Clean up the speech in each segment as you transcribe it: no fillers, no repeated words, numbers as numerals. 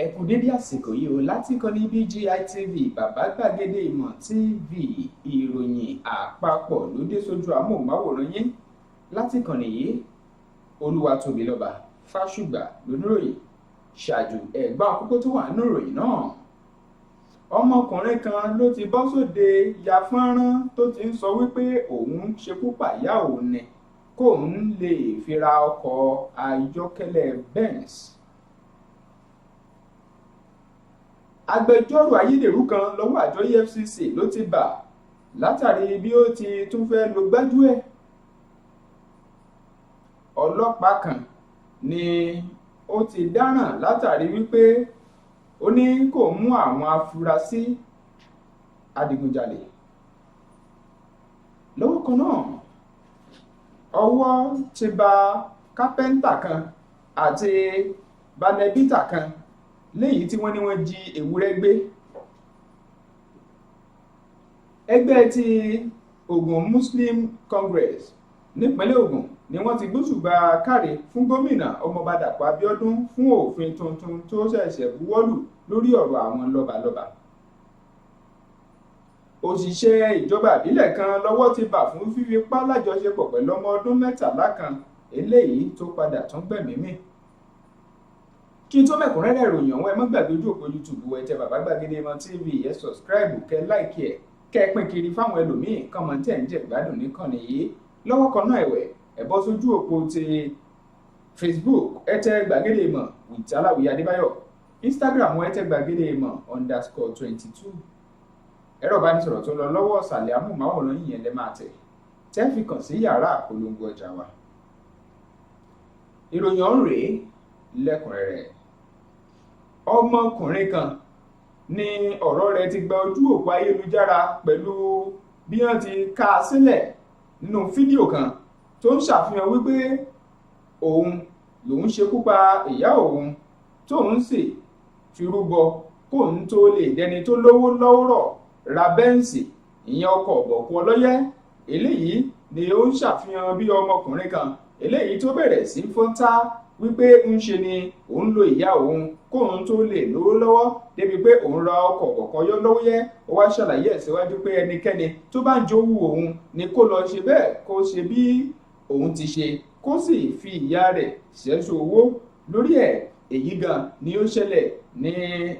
ẹ kú dédé àsìkò yìí o láti ìkànnì BGI TV bàbá gbàgede ìmọ̀ TV ìròyìn àpapọ̀ ló dé sójú amóhùnmáwòrán yín láti ìkànnì yìí Olúwatóbilọ́ba Fásùgbà lóníròyìn ṣáájú ẹ̀gbọ́n àkókò tó wà nínú ìròyìn náà. Ọmọkùnrin kan ló ti bọ́ sóde ya fọ́nrán tó ti ń sọ wípé òun ṣekú pàyà òun ni kóun lè fi ra ọkọ̀ ayọ́kẹ́lẹ́ Benz. Agbẹjọ́rò ayédèrú kan lọ́wọ́ àjọ EFCC ló ti bà látàrí bí ó ti tún fẹ́ lo gbájúẹ̀. Ọlọ́pàá kan ni ó ti dáràn látàrí wípé ó ní kó mú àwọn afurasí adigunjalè. Lọ́wọ́ kan náà ọwọ́ ti bà kápẹ́ńtà kan àti banẹ́bítà kan léyìí tí wọ́n ní wọ́n jí ewúrẹ́ gbé. Ẹgbẹ́ ti Ògùn Muslim Congress nípínlẹ̀ Ògùn ni wọ́n ti gbóṣùbà káre fún gómìnà Ọmọọba Dàpọ̀ Abíọ́dún fún òfin tuntun tó ṣẹ̀ṣẹ̀ buwọ́lù lórí ọ̀rọ̀ àwọn lọ́balọ́ba. Òṣìṣẹ́ ìjọba ìbílẹ̀ kan lọ́wọ́ ti bà fún fífipá lájọṣepọ̀ pẹ̀lú ọmọ ọdún 13 kan eléyìí tó padà tún gbẹ̀mí mì. Kí n tó mẹ́kúnrẹ́rẹ́ ìròyìn ọ̀hún ẹ má gbàgbé ojú òpó YouTube ẹ tẹ Bàbá Gbàgede Ìmọ̀ TV ẹ subscribe kẹ like ẹ kẹ pín kiri fáwọn ẹlòmíín kan mọ̀ tẹ̀ ń jẹ́ gbádùn níkànnì yìí. Lọ́wọ́ kan náà ẹ̀wẹ̀ ẹ bọ́ sójú òpó ti Facebook ẹ tẹ Gbàgede Ìmọ̀ with Aláwìyé Adébáyọ̀, Instagram ẹ tẹ Gbàgede Ìmọ̀ _22. Ẹ̀rọ ìbánisọ̀rọ̀ tó lọ lọ́wọ́ ọ̀sàlẹ̀ amóhùnmáwòrán yìí yẹn lẹ máa tẹ́ fi kàn sí yàrá àpolongo ọjà wa. Ìròyìn ọ̀hún rèé lẹ́kùnrẹ́rẹ́. Ọmọkùnrin kan ní ọ̀rọ̀ rẹ̀ ti gba ojú òpó ayélujára pẹ̀lú bí wọ́n ti ká a sílẹ̀ nínú fídíò kan tó ń ṣàfihàn wípé òun lòun ṣekú pa ìyá òun tóun sì fi rúbọ kóun tó lè dẹni tó lówó lọ́wọ́rọ̀ ra bẹ́ǹsì ìyẹn ọkọ̀ ọ̀bọ̀kún ọlọ́yẹ́. Eléyìí ni ó ń ṣàfihàn bí ọmọkùnrin kan eléyìí tó bẹ̀rẹ̀ sí fọ́ntá wípé ń ṣe ni òun lo ìyá òun kóun tó lè lówó lọ́wọ́ débi pé òun ra ọkọ̀ ọ̀bọ̀kún ọyọ́ lọ́wọ́yẹ́. Ó wá ṣàlàyé ẹ̀ síwájú pé ẹnikẹ́ni tó bá ń jowú òun ni kó lọ ṣe bẹ́ẹ̀ kó ṣe bí òun ti ṣe kó sì fi ìyá rẹ̀ ṣẹ́ṣọ owó lórí ẹ̀. Èyí gan ni ó ṣẹlẹ̀ ní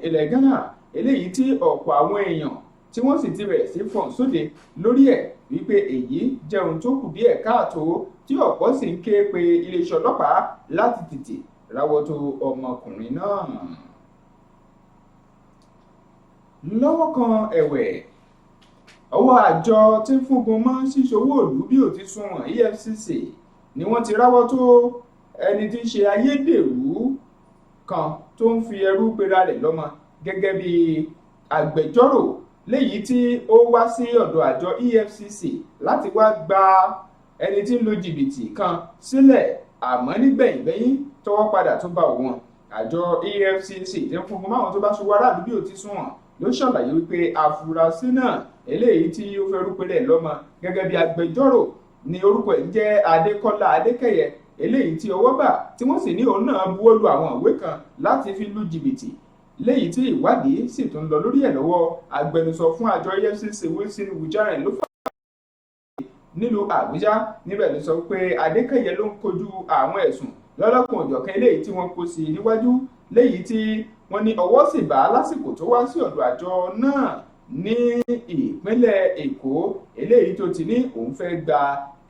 ilẹ̀ Ghana eléyìí tí ọ̀pọ̀ àwọn èèyàn tí wọ́n sì ti bẹ̀rẹ̀ sí fọ̀n sóde lórí ẹ̀ wípé èyí jẹ́ ohun tó kù díẹ̀ káàtó tí ọ̀pọ̀ sì ń ké pe iléeṣẹ́ ọlọ́pàá láti tètè ráwọ́ tó ọmọkùnrin náà. Lọ́wọ́ kan ẹ̀wẹ̀ ọwọ́ àjọ tí ń fúngun mọ́ ṣíṣowó ìlú bí ò ti sunwọ̀n EFCC ni wọ́n ti ráwọ́ tó ẹni tí ń ṣe ayédèrú kan tó ń fi ẹrú pera rẹ̀ lọ́mọ gẹ́gẹ́ bí agbẹjọ́rò léyìí tí ó wá sí ọ̀dọ̀ àjọ EFCC láti wá gba ẹni tí ń lo jìbìtì kan sílẹ̀, àmọ́ nígbẹ̀yìngbẹ́yìn tọ́wọ́ padà tó bá òun. Àjọ EFCC tí ń fúngun máwọn tó bá ṣòwò aráàlú bí ò ti sunwọ̀n ló ṣàlàyé wípé afurasí náà eléyìí tí ó fẹ́ rúpẹ́lẹ̀ lọ́mọ gẹ́gẹ́ bí agbẹjọ́rò ní orúkọ ẹ̀ ń jẹ́ Adékọ́lá Adékẹyẹ eléyìí tí ọwọ́ bà tí wọ́n sì ní òun náà buwọ́lu àwọn ìwé kan láti fi lu jìbìtì léyìí tí ìwádìí sì tún lọ lórí ẹ̀ lọ́wọ́. Agbẹnusọ fún àjọ EFCC Wilson Wujaren ló fà nílùú Àbújá níbẹ̀ ló sọ pé Adékẹyẹ ló ń kojú àwọn ẹ̀sùn lọ́lọ́kan òjọ̀kan eléyìí tí wọ́n kó sí níwájú léyìí tí wọ́n ní ọwọ́ sì bá lásìkò tó wá sí ọ̀dọ̀ àjọ náà ní ìpínlẹ̀ Èkó eléyìí tó ti ní òun fẹ́ gba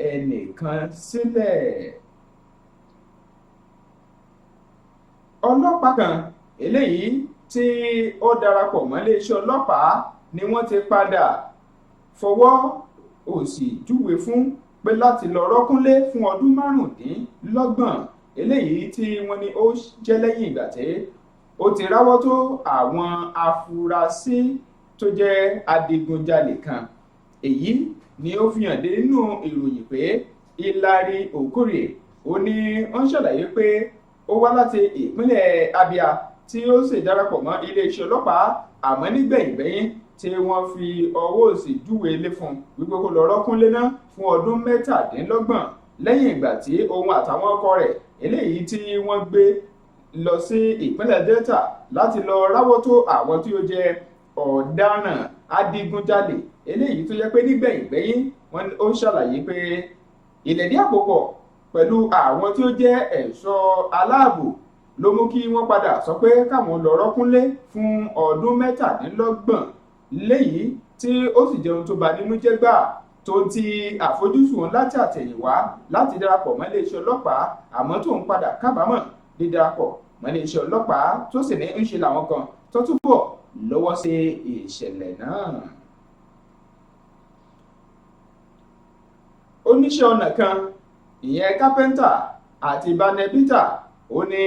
ẹnìkan sílẹ̀. Ọlọ́pàá kan eléyìí tí ó darapọ̀ mọ́ iléeṣẹ́ ọlọ́pàá ni wọ́n ti padà fọwọ́ òsì júwe fún pé láti lọ rọ́kúnlé fún ọdún 25 eléyìí tí wọ́n ní ó jẹ́ lẹ́yìn ìgbà tí ó ti ráwọ́ tó àwọn afurasí tó jẹ́ adigunjalè kan. Èyí ni ó fi hàn dé nínú ìròyìn pé Ìlàrí Òkórè ó ní wọ́n ṣàlàyé pé ó wá láti ìpínlẹ̀ Abia tí ó sì darapọ̀ mọ́ iléeṣẹ́ ọlọ́pàá, àmọ́ nígbẹ̀yìngbẹ́yìn tí wọ́n fi ọwọ́ òsì júwe lé fún wípé kó lọ rọ́kúnlé náà fún ọdún 27 lẹ́yìn ìgbà tí òun àtàwọn ọkọ rẹ̀ eléyìí tí wọ́n gbé lọ sí ìpínlẹ̀ Delta láti lọ ráwọ́ tó àwọn tí ó jẹ́ ọ̀daràn adigunjalè eléyìí tó jẹ́ pé nígbẹ̀yìngbẹ́yìn wọn ó ṣàlàyé pé ìlẹ̀dí àpòpọ̀ pẹ̀lú àwọn tí ó jẹ́ ẹ̀ṣọ́ aláàbò ló mú kí wọ́n padà sọ pé káwọn lọ rọ́kúnlé fún ọdún 27 léyìí tí ó sì jẹun tó bà nínú jẹ́ gbà tó ti àfojúsùn láti àtẹ̀yìnwá láti darapọ̀ mọ́ iléeṣẹ́ ọlọ́pàá àmọ́ tó ń padà kábàámọ̀ dídarapọ̀ mọ́ iléeṣẹ́ ọlọ́pàá tó sì ní ń ṣe làwọn kan tó túbọ̀ lọ́wọ́ sí ìṣẹ̀lẹ̀ náà. oníṣẹ́ ọnà kan ìyẹn kápẹ́ńtà àti banẹ́bítà ó ní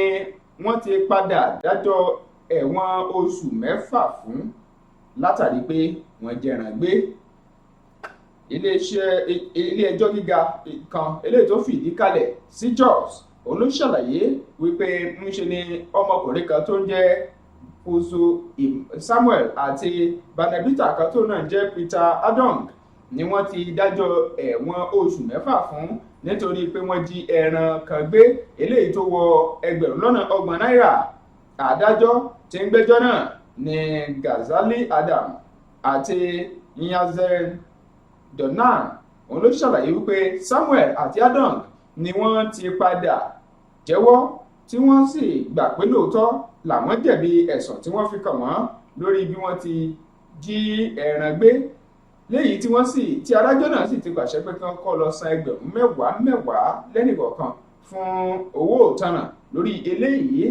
wọ́n ti padà dájọ́ ẹ̀wọ̀n oṣù 6 fún látàrí pé wọ́n jẹran gbé. ilé ẹjọ́ gíga kan eléyìí tó fìdí kalẹ̀ sí Jos òun ló ṣàlàyé wípé ń ṣe ni ọmọkùnrin kan tó ń jẹ́ Fosu Samuel àti banẹ́bítà kan tó náà jẹ́ Peter Adong ni wọ́n ti dájọ́ ẹ̀wọ̀n oṣù 6 fún nítorí pé wọ́n jí ẹran kan gbé eléyìí tó wọ $30,000 náírà. Adájọ́ tí ń gbẹ́jọ́ náà ní Ghazali Adam àti Nyazen Donan òun ló ṣàlàyé wípé Samuel àti Adong ni wọ́n ti padà jẹ́wọ́ tí wọ́n sì gbà pé lóòótọ́ làwọn jẹ̀bi ẹ̀sùn tí wọ́n fi kàn wọ́n lórí bí wọ́n ti jí ẹran gbé léyìí tí wọ́n sì tí adájọ́ náà sì ti pàṣẹ pé kí wọ́n kọ́ lọ san ẹgbẹ̀rún mẹ́wàá lẹ́nìkọ̀ọ̀kan fún owó ìtanràn lórí eléyìí.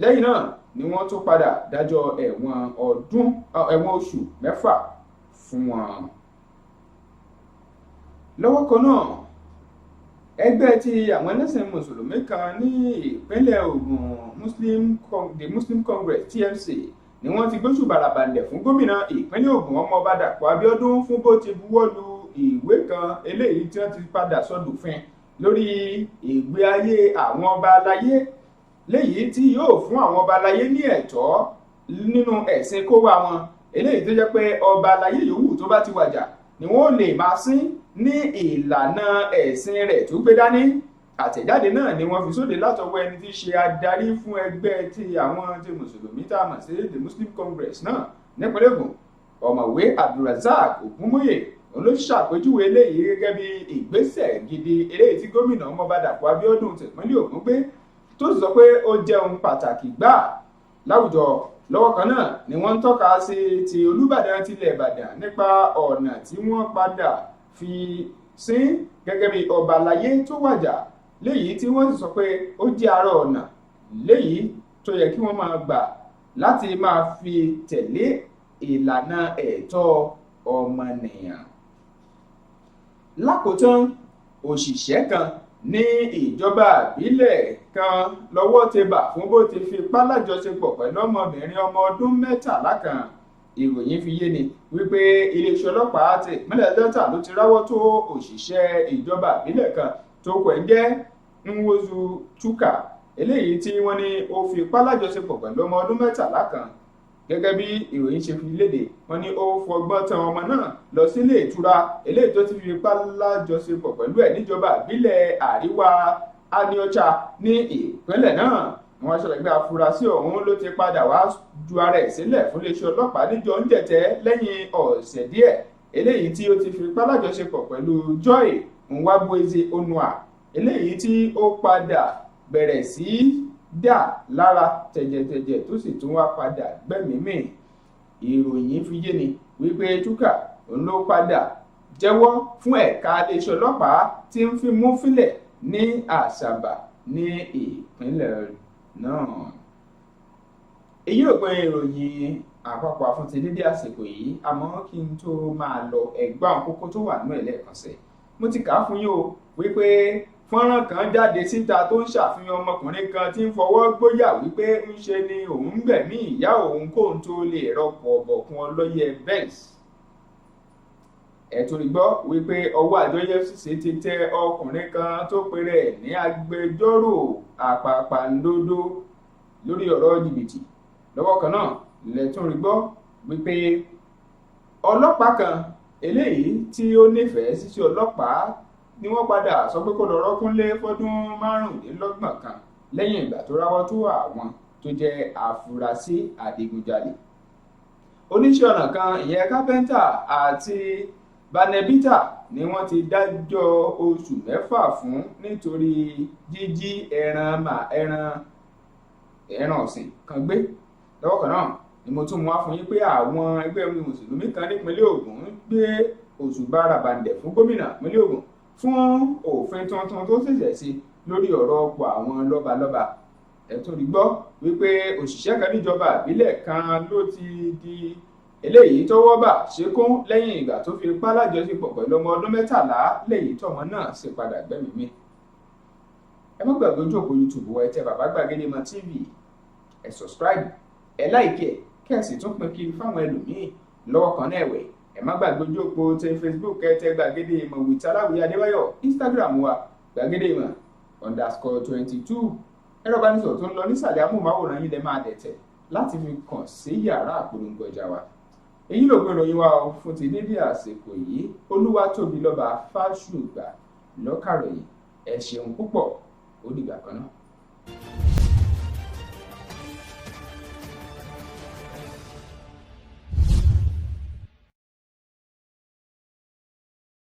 lẹ́yìn náà ni wọ́n tún padà dájọ́ ẹ̀wọ̀n oṣù 6 fún wọn. lọ́wọ́ kan náà ẹgbẹ́ tí àwọn ẹlẹ́sìn mùsùlùmí kan ní ìpínlẹ̀ Ògùn the Muslim Congress TMC ni wọ́n ti gbóṣù bàràbàǹdẹ̀ fún gómìnà ìpínlẹ̀ Ògùn ọmọọba Dàpọ̀ Abíọ́dún fún bó ti buwọ́lu ìwé kan eléyìí tí wọ́n ti padà sọdòfin lórí ìgbé ayé àwọn ọba aláyé léyìí tí yóò fún àwọn ọba aláyé ní ẹ̀tọ́ nínú ẹ̀sìn kówá wọn eléyìí tó jẹ́ pé ọba aláyé yòówù tó bá ti wàjà ni wọ́n lè máa sìn ní ìlànà ẹ̀sìn rẹ̀ tó gbé dání. àtẹ̀jáde náà ni wọ́n fi sóde látọwọ́ ẹni tí í ṣe adarí fún ẹgbẹ́ ti àwọn ti mùsùlùmí tá a mọ̀ sí the Muslim Congress náà nípínlẹ̀ Ògùn ọ̀mọ̀wé Abdulrasaq Ògúnmóyè òun ló ṣàpèjúwe eléyìí gẹ́gẹ́ bí ìgbésẹ̀ gidi eléyìí tí gómìnà ọmọọba Dàpọ̀ Abíọ́dún tìpínlẹ̀ Ògùn gbé tó sì sọ pé ó jẹ́ ohun pàtàkì gbáà láwùjọ. lọ́wọ́ kan náà ni wọ́n ń tọ́ka sí ti Olúbàdàn tilẹ̀ Ìbàdàn nípa ọ̀nà tí wọ́n padà fi sín gẹ́gẹ́ bí ọba aláyé tó wàjà léyìí tí wọ́n sì sọ pé ó jẹ́ ara ọ̀nà léyìí tó yẹ kí wọ́n máa gbà láti máa fi tẹ̀lé ìlànà ẹ̀tọ́ ọmọnìyàn. lákòótán òṣìṣẹ́ kan ní ìjọba ìbílẹ̀ kan lọ́wọ́ ti bà fún bó ti fipá lájọṣepọ̀ pẹ̀lú ọmọbìnrin ọmọ ọdún 13 kan. ìròyìn fi yé ni wípé iléeṣẹ́ ọlọ́pàá ti ìpínlẹ̀ Delta ló ti ráwọ́ tó òṣìṣẹ́ ìjọba ìbílẹ̀ kan tó kọ̀ ń jẹ́ Nwozu Chuka eléyìí tí wọ́n ní ó fi ipá lájọṣepọ̀ pẹ̀lú ọmọ ọdún 13 kan. gẹ́gẹ́ bí ìròyìn ṣe fi léde wọ́n ní ó fọgbọ́n tán ọmọ náà lọ sílé ìtura eléyìí tó ti fi ipá lájọṣepọ̀ pẹ̀lú ẹ̀ níjọba ìbílẹ̀ àríwá Aniocha ní ìpínlẹ̀ náà. wọ́n ṣẹlẹ̀ gbé afurasí ọ̀hún ló ti padà wá ju ara ẹ̀ sílẹ̀ fún iléeṣẹ́ ọlọ́pàá níjọ́ ń jẹ̀tẹ́ lẹ́yìn ọ̀sẹ̀ díẹ̀ eléyìí tí ó ti fi ipá lájọṣepọ̀ pẹ̀lú Joy Nwabueze Onua eléyìí tí ó padà bẹ̀rẹ̀ sí dà lára tẹ̀jẹ̀tẹ̀jẹ̀ tó sì tún wá padà gbẹ́mìí. ìròyìn fi yé ni wípé Chuka òun ló padà jẹ́wọ́ fún ẹ̀ka iléeṣẹ́ ọlọ́pàá tí ń fi mú fílẹ̀ ní Àṣàbà ní ìpínlẹ̀ náà. èyí ò pé ìròyìn àpapọ̀ àfúntí dédé àsìkò yìí àmọ́ kí n tó máa lọ ẹ̀gbọ́n àkókò tó wà nínú ẹ̀lẹ́ẹ̀kan sí mo ti kà á fún yín o wípé fọ́nrán kan jáde síta tó ń ṣàfihàn ọmọkùnrin kan tí ń fọwọ́ gbóyà wípé ń ṣe ni òun gbẹ̀mí ìyá òun kóun tó lè rọ́pò ọ̀bọ̀kún ọlọ́yẹ Benz. ẹ̀tùrí gbọ́ wípé ọwọ́ àjọ EFCC ti tẹ ọkùnrin kan tó pèrè ní agbẹjọ́rò àpàpàǹdodo lórí ọ̀rọ̀ jìbìtì. lọ́wọ́ kan náà lẹ́tùrí gbọ́ wípé ọlọ́pàá kan eléyìí tí ó nífẹ̀ẹ́ síṣẹ́ ọlọ́pàá ni wọ́n padà sọ pé kó lọ rọ́kúnlé fọ́dún 25 kan lẹ́yìn ìgbà tó ráwọ́ tó àwọn tó jẹ́ afurasí adigunjalè. Oníṣẹ́ ọnà kan ìyẹn kápẹ́ńtà àti banebita ni wọ́n ti dájọ́ oṣù 6 fún nítorí jíjí ẹran ọ̀sìn kan gbé. Lọ́wọ́ kan náà ni mo tún mú wá fún yín pé àwọn ẹgbẹ́ mùsùlùmí kan nípínlẹ̀ Ògùn gbé òṣùbà ràbàǹdẹ̀ fún gómìnà ìpínlẹ̀ Ògùn fún òfin tuntun tó ṣẹ̀ṣẹ̀ sí lórí ọ̀rọ̀ ọ̀pọ̀ àwọn lọ́balọ́ba. Ẹ tún rí gbọ́ wípé òṣìṣẹ́ kan níjọba ìbílẹ̀ kan ló ti di eléyìí tọ́wọ́ bà ṣekún lẹ́yìn ìgbà tó fi ipá lájọṣepọ̀ pẹ̀lú ọmọ ọdún 13 lẹ́yìn tọ́mọ náà sì padà gbẹ́mìí mì. Ẹ má gbàgbé ojú òpó YouTube wa, ẹ tẹ Bàbá Gbàgede Ìmọ̀ TV, ẹ subscribe, ẹ like, kí ẹ sì tún pín kiri fáwọn ẹlòmíín. Lọ́wọ́ kan náà ẹ̀wẹ̀, ẹ má gbàgbé ojú òpó tẹ Facebook, ẹ tẹ Gbàgede Ìmọ̀ with Aláwìyé Adébáyọ̀, Instagram wa Gbàgede Ìmọ̀ _22. Ẹ̀rọ ìbánisọ̀rọ̀ tó ń lọ nísàlẹ̀ amóhùnmáwòrán yìí lẹ máa dẹ̀tẹ̀ láti fi kàn sí yàrá àpolongo ọjà wa. Èyí ló gbé ìròyìn wa fún ti dédé àsìkò yìí. Olúwatóbilọ́ba Fásùgbà ló kàròyìn. Ẹ ṣeun púpọ̀, ó dìgbà kan náà.